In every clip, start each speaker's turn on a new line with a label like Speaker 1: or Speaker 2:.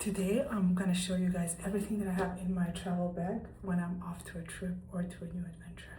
Speaker 1: Today I'm gonna show you guys everything that I have in my travel bag when I'm off to a trip or to a new adventure.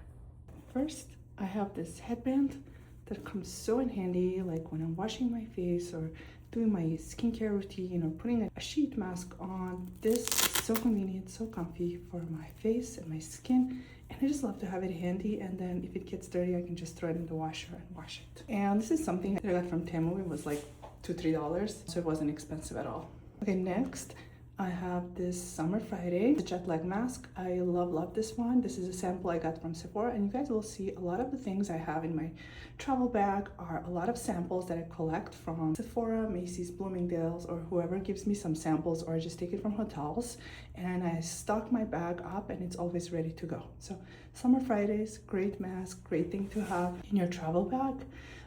Speaker 1: First, I have this headband that comes so in handy, like when I'm washing my face or doing my skincare routine or putting a sheet mask on. This is so convenient, so comfy for my face and my skin, and I just love to have it handy. And then if it gets dirty, I can just throw it in the washer and wash it. And this is something that I got from Temu. It was like $2-3, so it wasn't expensive at all. Okay, next I have this Summer Friday, the jet lag mask. I love this one. This is a sample I got from Sephora, and you guys will see a lot of the things I have in my travel bag are a lot of samples that I collect from Sephora, Macy's, Bloomingdale's, or whoever gives me some samples, or I just take it from hotels, and I stock my bag up and it's always ready to go. So Summer Fridays, great mask, great thing to have in your travel bag.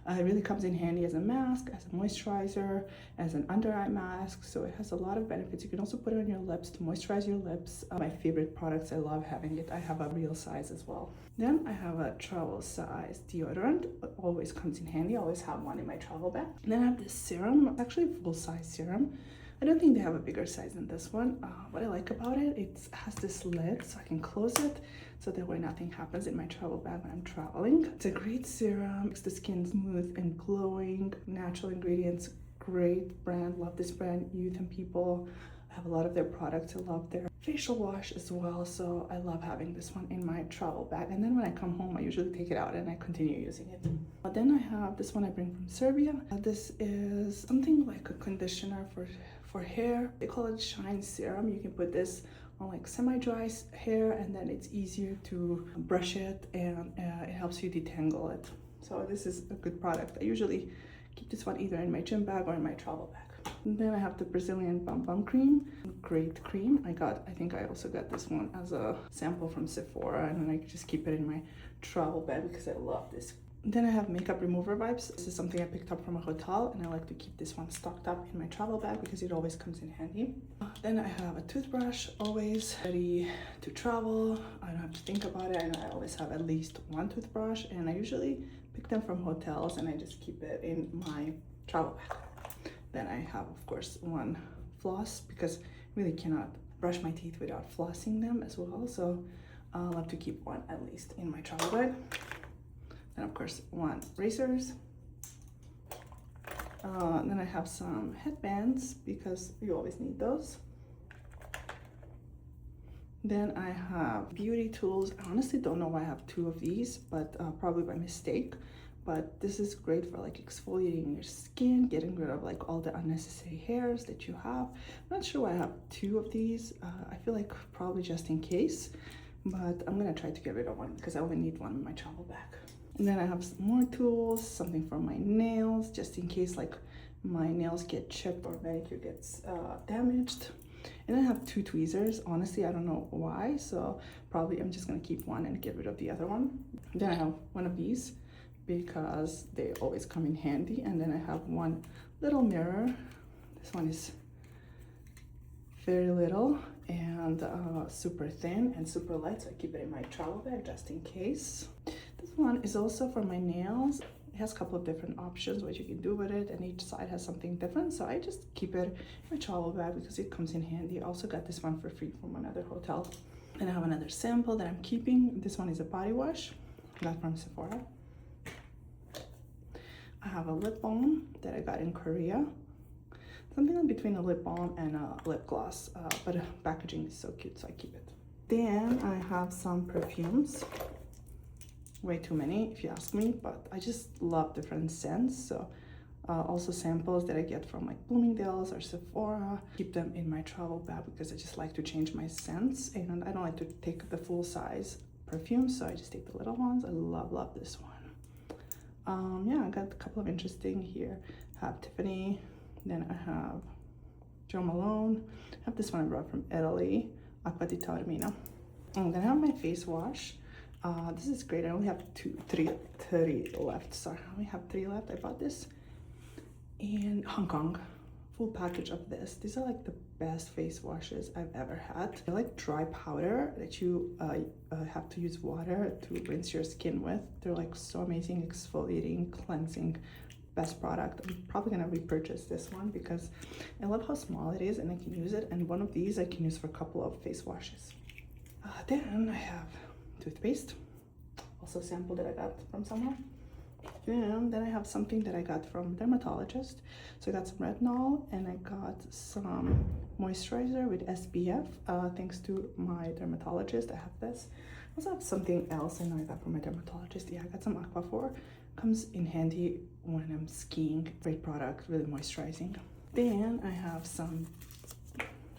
Speaker 1: It really comes in handy as a mask, as a moisturizer, as an under eye mask. So it has a lot of benefits. You can also put it on your lips to moisturize your lips. My favorite products, I love having it. I have a real size as well. Then I have a travel size deodorant. It always comes in handy. I always have one in my travel bag. And then I have this serum. It's actually a full size serum. I don't think they have a bigger size than this one. What I like about it, it has this lid so I can close it so that way nothing happens in my travel bag when I'm traveling. It's a great serum, makes the skin smooth and glowing, natural ingredients, great brand, love this brand, Youth and People. I have a lot of their products. I love their facial wash as well, so I love having this one in my travel bag. And then when I come home, I usually take it out and I continue using it. But then I have this one I bring from Serbia. This is something like a conditioner for hair. They call it Shine Serum. You can put this on like semi-dry hair, and then it's easier to brush it, and it helps you detangle it. So this is a good product. I usually keep this one either in my gym bag or in my travel bag. And then I have the Brazilian Bum Bum Cream. Great cream. I think I also got this one as a sample from Sephora, and then I just keep it in my travel bag because I love this. Then I have makeup remover wipes. This is something I picked up from a hotel, and I like to keep this one stocked up in my travel bag because it always comes in handy. Then I have a toothbrush, always ready to travel. I don't have to think about it, and I always have at least one toothbrush, and I usually pick them from hotels and I just keep it in my travel bag. Then I have, of course, one floss because I really cannot brush my teeth without flossing them as well. So I love to keep one at least in my travel bag. And of course, one razors. Then I have some headbands because you always need those. Then I have beauty tools. I honestly don't know why I have two of these, but probably by mistake. But this is great for like exfoliating your skin, getting rid of like all the unnecessary hairs that you have. I'm not sure why I have two of these. I feel like probably just in case, but I'm gonna try to get rid of one because I only need one in my travel bag. And then I have some more tools, something for my nails, just in case like my nails get chipped or manicure gets damaged. And then I have two tweezers. Honestly, I don't know why, so probably I'm just gonna keep one and get rid of the other one. Then I have one of these because they always come in handy. And then I have one little mirror. This one is very little and super thin and super light, so I keep it in my travel bag just in case. This one is also for my nails. It has a couple of different options what you can do with it, and each side has something different, so I just keep it in my travel bag because it comes in handy. I also got this one for free from another hotel. And I have another sample that I'm keeping. This one is a body wash I got from Sephora. I have a lip balm that I got in Korea. Something in between a lip balm and a lip gloss, but the packaging is so cute, so I keep it. Then I have some perfumes. Way too many if you ask me, but I just love different scents. So also samples that I get from like Bloomingdale's or Sephora. Keep them in my travel bag because I just like to change my scents, and I don't like to take the full size perfume, so I just take the little ones. I love this one. Yeah, I got a couple of interesting here. I have Tiffany, then I have Jo Malone. I have this one I brought from Italy, Acqua di Taormina. I'm gonna have my face wash. This is great. I only have three left. Sorry, I only have 3 left. I bought this in Hong Kong. Full package of this. These are like the best face washes I've ever had. They're like dry powder that you have to use water to rinse your skin with. They're like so amazing, exfoliating, cleansing, best product. I'm probably gonna repurchase this one because I love how small it is and I can use it. And one of these I can use for a couple of face washes. Then I have toothpaste, also sample that I got from somewhere. And then I have something that I got from dermatologist. So I got some retinol and I got some moisturizer with SPF. Thanks to my dermatologist, I have this. I also have something else I know I got from my dermatologist. Yeah, I got some Aquaphor. Comes in handy when I'm skiing. Great product, really moisturizing. Then I have some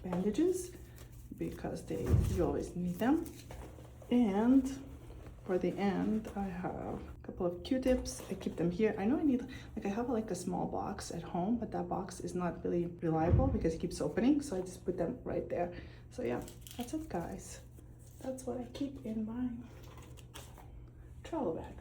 Speaker 1: bandages because you always need them. And for the end, I have a couple of Q-tips. I keep them here. I know I need, like I have like a small box at home, but that box is not really reliable because it keeps opening. So I just put them right there. So yeah, that's it guys. That's what I keep in my travel bag.